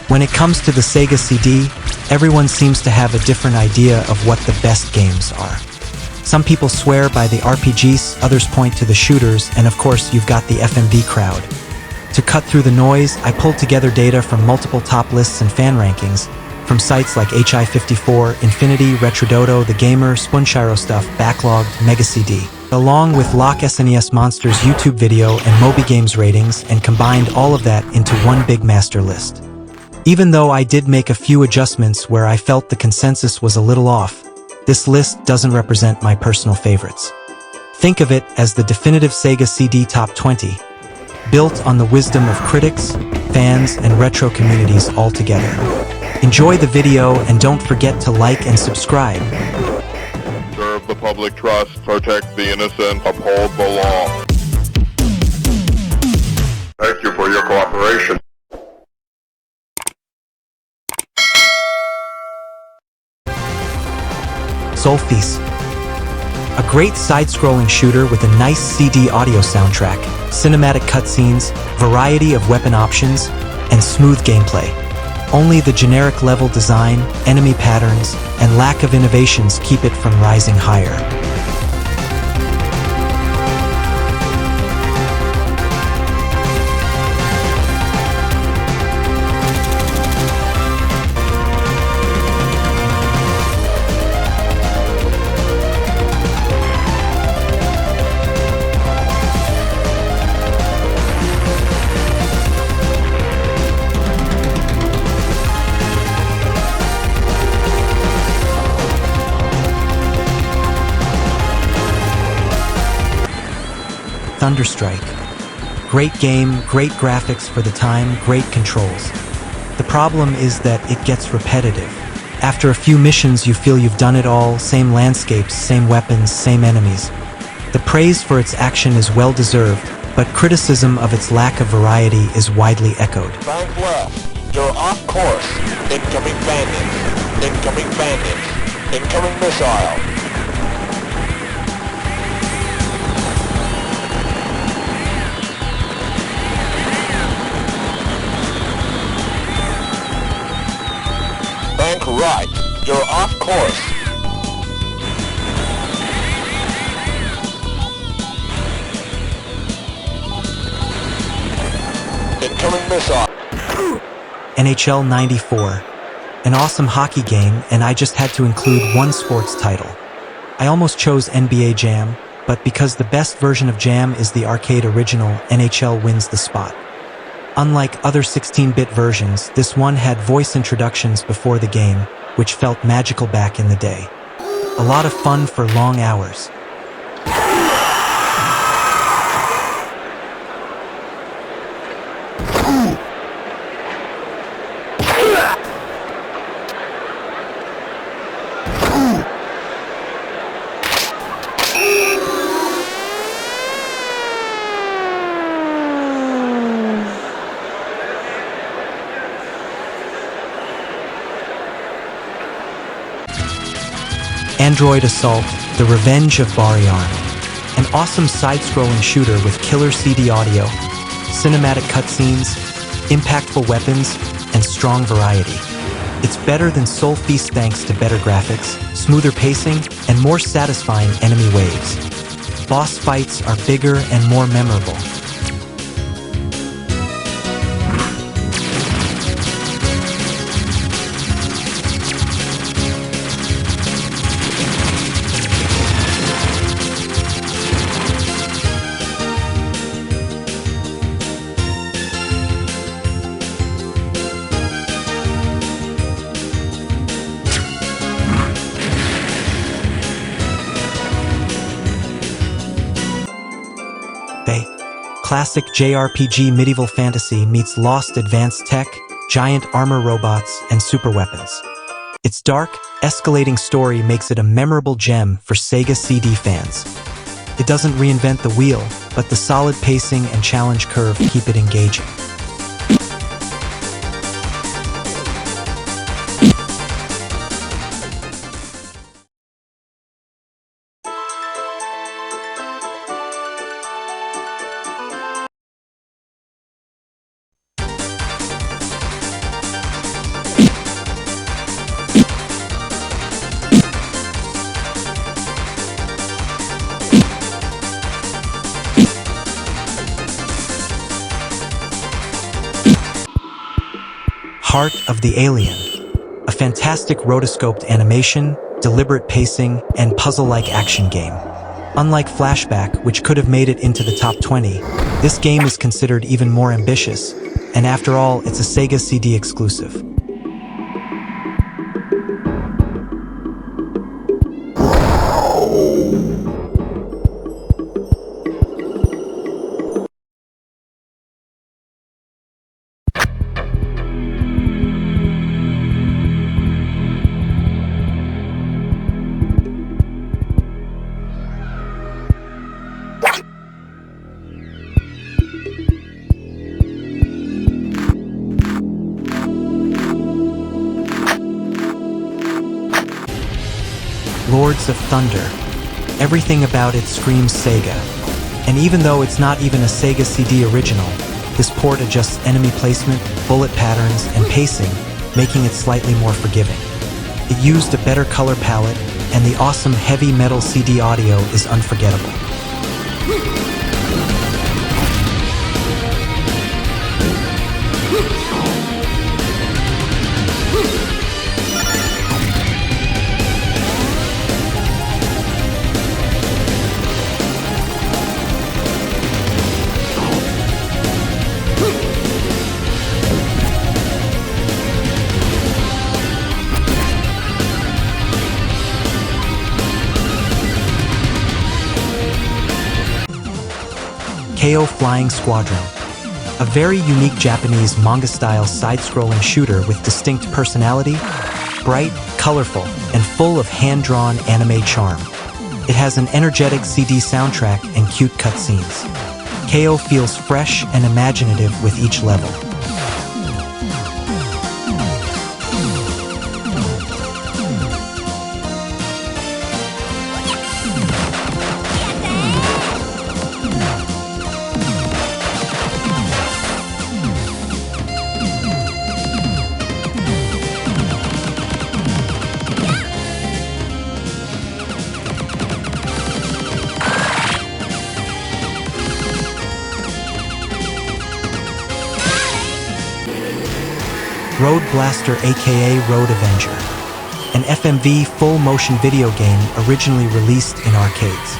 When it comes to the Sega CD, everyone seems to have a different idea of what the best games are. Some people swear by the RPGs, others point to the shooters, and of course you've got the FMV crowd. To cut through the noise, I pulled together data from multiple top lists and fan rankings, from sites like HI54, Infinity, Retrododo, TheGamer, Spoonshiro Stuff, Backloggd, Mega CD, along with Loch SNES Monsters YouTube video and MobyGames ratings, and combined all of that into one big master list. Even though I did make a few adjustments where I felt the consensus was a little off, this list doesn't represent my personal favorites. Think of it as the definitive Sega CD Top 20, built on the wisdom of critics, fans, and retro communities all together. Enjoy the video and don't forget to like and subscribe. Serve the public trust, protect the innocent, uphold the law. Thank you for your cooperation. Soulstar, a great side-scrolling shooter with a nice CD audio soundtrack, cinematic cutscenes, variety of weapon options, and smooth gameplay. Only the generic level design, enemy patterns, and lack of innovations keep it from rising higher. Thunderstrike. Great game, great graphics for the time, great controls. The problem is that it gets repetitive. After a few missions you feel you've done it all, same landscapes, same weapons, same enemies. The praise for its action is well deserved, but criticism of its lack of variety is widely echoed. Bank left. You're off course. Incoming bandits. Incoming bandits. Incoming missile. Bank right. You're off course. Incoming missile. NHL 94. An awesome hockey game, and I just had to include one sports title. I almost chose NBA Jam, but because the best version of Jam is the arcade original, NHL wins the spot. Unlike other 16-bit versions, this one had voice introductions before the game, which felt magical back in the day. A lot of fun for long hours. Android Assault, The Revenge of Baryon. An awesome side-scrolling shooter with killer CD audio, cinematic cutscenes, impactful weapons, and strong variety. It's better than Soulstar thanks to better graphics, smoother pacing, and more satisfying enemy waves. Boss fights are bigger and more memorable. Classic JRPG medieval fantasy meets lost advanced tech, giant armor robots, and super weapons. Its dark, escalating story makes it a memorable gem for Sega CD fans. It doesn't reinvent the wheel, but the solid pacing and challenge curve keep it engaging. Heart of the Alien. A fantastic rotoscoped animation, deliberate pacing, and puzzle-like action game. Unlike Flashback, which could have made it into the top 20, this game is considered even more ambitious, and after all, it's a Sega CD exclusive. Lords of Thunder. Everything about it screams Sega. And even though it's not even a Sega CD original, this port adjusts enemy placement, bullet patterns, and pacing, making it slightly more forgiving. It used a better color palette, and the awesome heavy metal CD audio is unforgettable. KO Flying Squadron. A very unique Japanese manga-style side-scrolling shooter with distinct personality, bright, colorful, and full of hand-drawn anime charm. It has an energetic CD soundtrack and cute cutscenes. KO feels fresh and imaginative with each level. Road Blaster aka Road Avenger, an FMV full-motion video game originally released in arcades.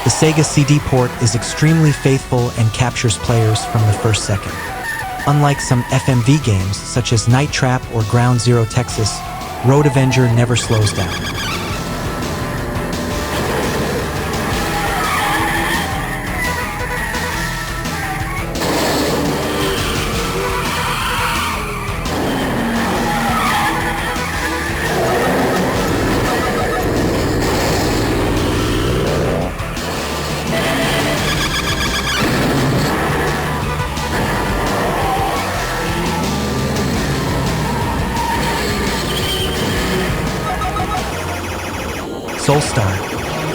The Sega CD port is extremely faithful and captures players from the first second. Unlike some FMV games such as Night Trap or Ground Zero Texas, Road Avenger never slows down. Soulstar,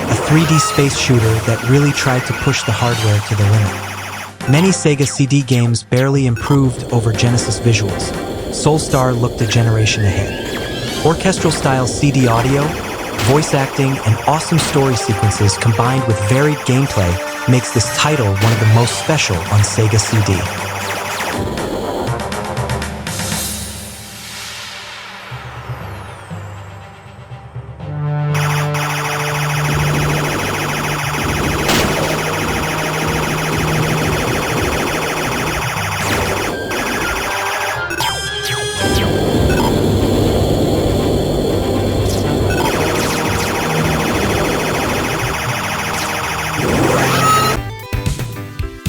a 3D space shooter that really tried to push the hardware to the limit. Many Sega CD games barely improved over Genesis visuals. Soulstar looked a generation ahead. Orchestral-style CD audio, voice acting, and awesome story sequences combined with varied gameplay makes this title one of the most special on Sega CD.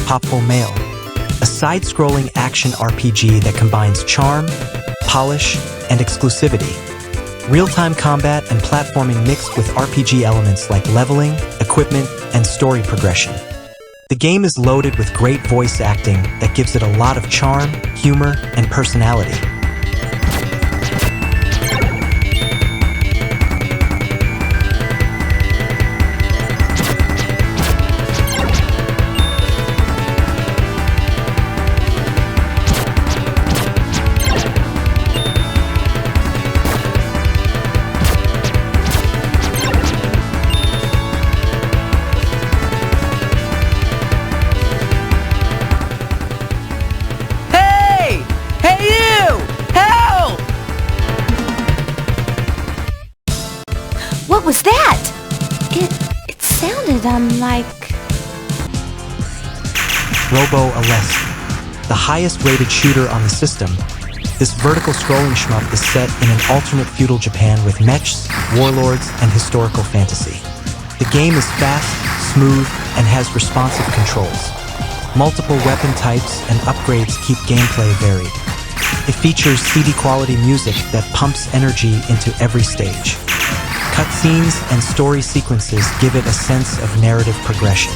Popful Mail, a side-scrolling action RPG that combines charm, polish, and exclusivity. Real-time combat and platforming mixed with RPG elements like leveling, equipment, and story progression. The game is loaded with great voice acting that gives it a lot of charm, humor, and personality. Hey you! like... Robo Aleste, the highest rated shooter on the system. This vertical scrolling shmup is set in an alternate feudal Japan with mechs, warlords, and historical fantasy. The game is fast, smooth, and has responsive controls. Multiple weapon types and upgrades keep gameplay varied. It features CD quality music that pumps energy into every stage. Cutscenes and story sequences give it a sense of narrative progression.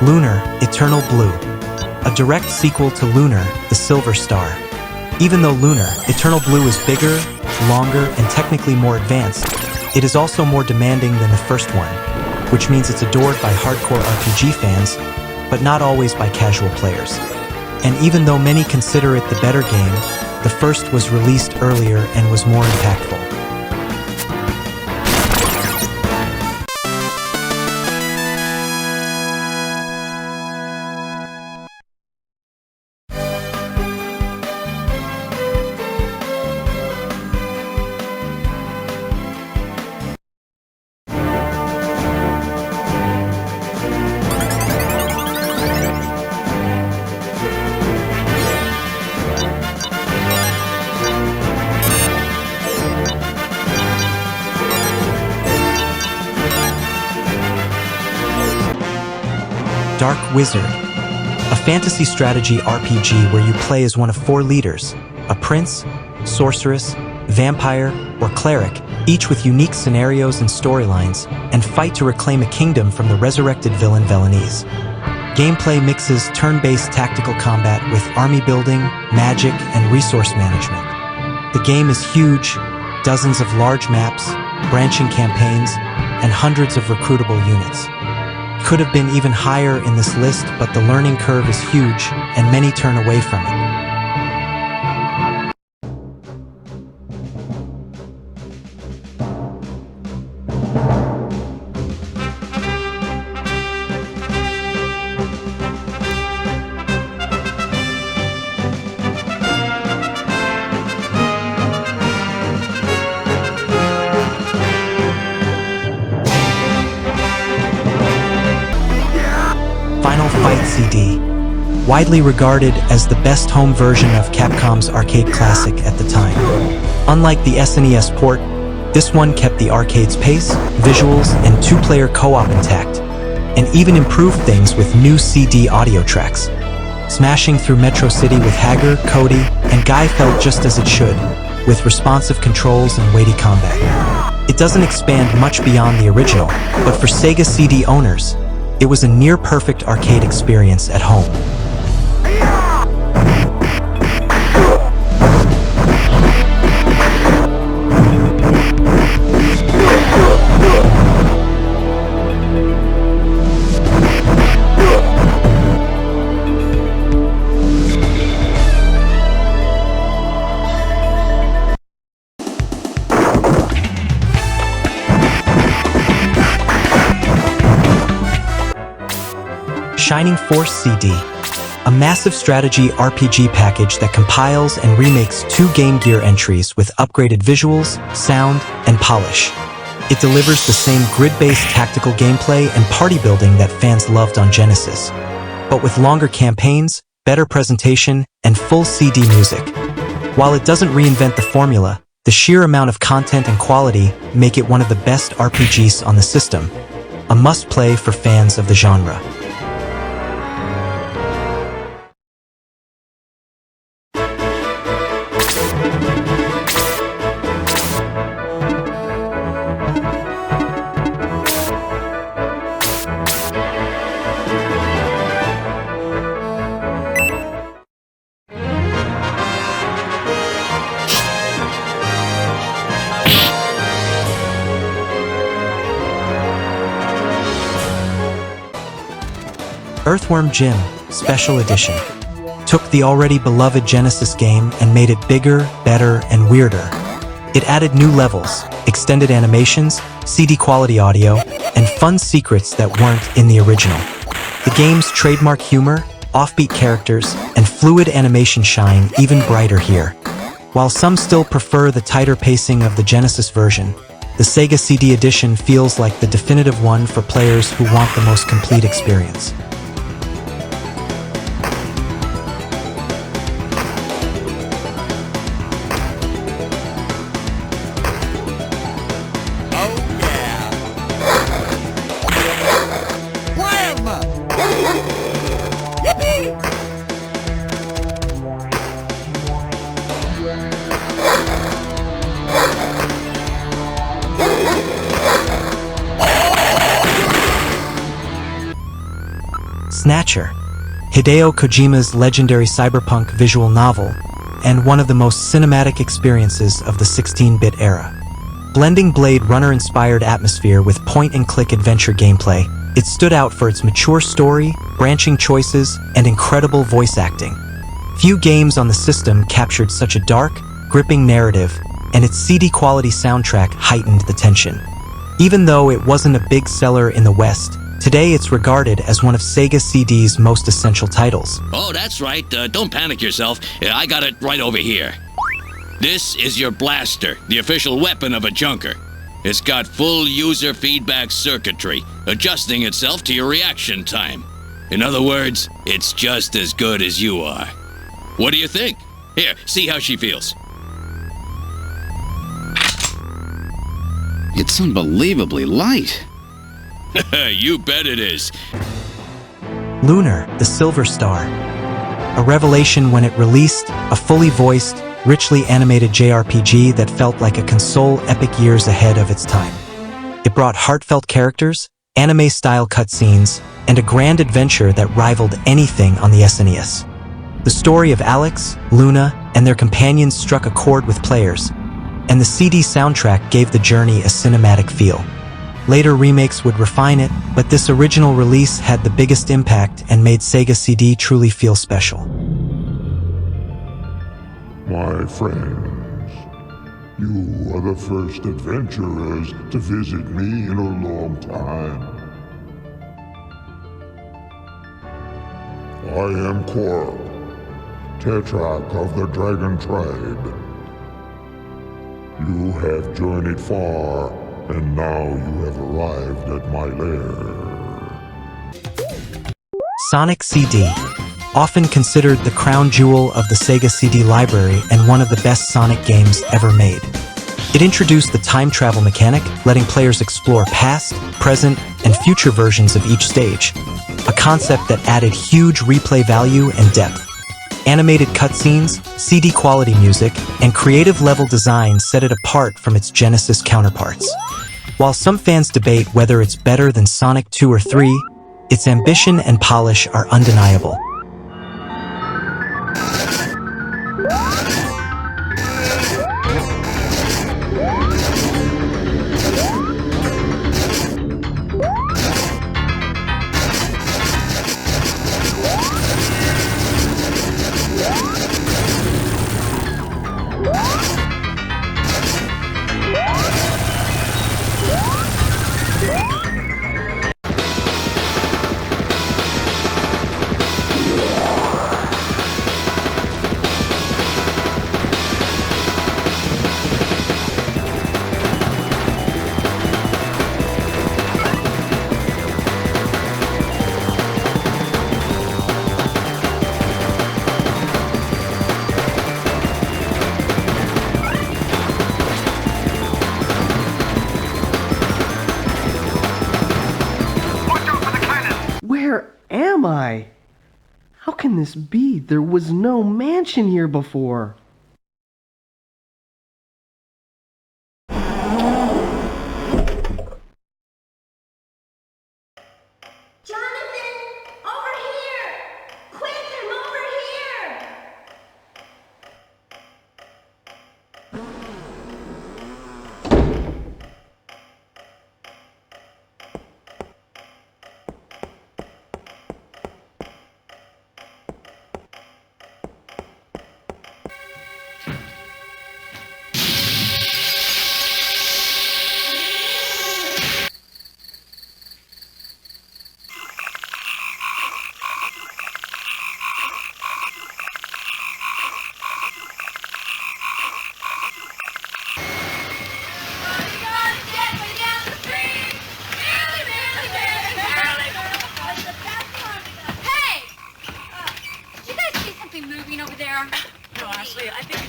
Lunar, Eternal Blue, a direct sequel to Lunar, the Silver Star. Even though Lunar, Eternal Blue is bigger, longer, and technically more advanced, it is also more demanding than the first one, which means it's adored by hardcore RPG fans, but not always by casual players. And even though many consider it the better game, the first was released earlier and was more impactful. Dark Wizard, a fantasy strategy RPG where you play as one of 4 leaders, a prince, sorceress, vampire, or cleric, each with unique scenarios and storylines, and fight to reclaim a kingdom from the resurrected villain Velanese. Gameplay mixes turn-based tactical combat with army building, magic, and resource management. The game is huge, dozens of large maps, branching campaigns, and hundreds of recruitable units. Could have been even higher in this list, but the learning curve is huge, and many turn away from it. Final Fight CD, widely regarded as the best home version of Capcom's arcade classic at the time. Unlike the SNES port, this one kept the arcade's pace, visuals, and 2-player co-op intact, and even improved things with new CD audio tracks. Smashing through Metro City with Hager, Cody, and Guy felt just as it should, with responsive controls and weighty combat. It doesn't expand much beyond the original, but for Sega CD owners, it was a near-perfect arcade experience at home. Shining Force CD, a massive strategy RPG package that compiles and remakes 2 Game Gear entries with upgraded visuals, sound, and polish. It delivers the same grid-based tactical gameplay and party building that fans loved on Genesis, but with longer campaigns, better presentation, and full CD music. While it doesn't reinvent the formula, the sheer amount of content and quality make it one of the best RPGs on the system, a must-play for fans of the genre. Earthworm Jim Special Edition took the already beloved Genesis game and made it bigger, better, and weirder. It added new levels, extended animations, CD quality audio, and fun secrets that weren't in the original. The game's trademark humor, offbeat characters, and fluid animation shine even brighter here. While some still prefer the tighter pacing of the Genesis version, the Sega CD edition feels like the definitive one for players who want the most complete experience. Snatcher, Hideo Kojima's legendary cyberpunk visual novel, and one of the most cinematic experiences of the 16-bit era. Blending Blade Runner-inspired atmosphere with point-and-click adventure gameplay, it stood out for its mature story, branching choices, and incredible voice acting. Few games on the system captured such a dark, gripping narrative, and its CD-quality soundtrack heightened the tension. Even though it wasn't a big seller in the West, today it's regarded as one of Sega CD's most essential titles. Oh, that's right. Don't panic yourself. I got it right over here. This is your blaster, the official weapon of a junker. It's got full user feedback circuitry, adjusting itself to your reaction time. In other words, it's just as good as you are. What do you think? Here, see how she feels. It's unbelievably light. You bet it is. Lunar, the Silver Star. A revelation when it released, a fully voiced, richly animated JRPG that felt like a console epic years ahead of its time. It brought heartfelt characters, anime-style cutscenes, and a grand adventure that rivaled anything on the SNES. The story of Alex, Luna, and their companions struck a chord with players, and the CD soundtrack gave the journey a cinematic feel. Later remakes would refine it, but this original release had the biggest impact and made Sega CD truly feel special. My friends, you are the first adventurers to visit me in a long time. I am Korb, Tetrarch of the Dragon Tribe. You have journeyed far, and now you have arrived at my lair. Sonic CD, often considered the crown jewel of the Sega CD library and one of the best Sonic games ever made. It introduced the time travel mechanic, letting players explore past, present, and future versions of each stage, a concept that added huge replay value and depth. Animated cutscenes, CD quality music, and creative level design set it apart from its Genesis counterparts. While some fans debate whether it's better than Sonic 2 or 3, its ambition and polish are undeniable. Where am I? How can this be? There was no mansion here before. Jonathan, over here! Quick, I'm over here!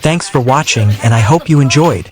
Thanks for watching, and I hope you enjoyed.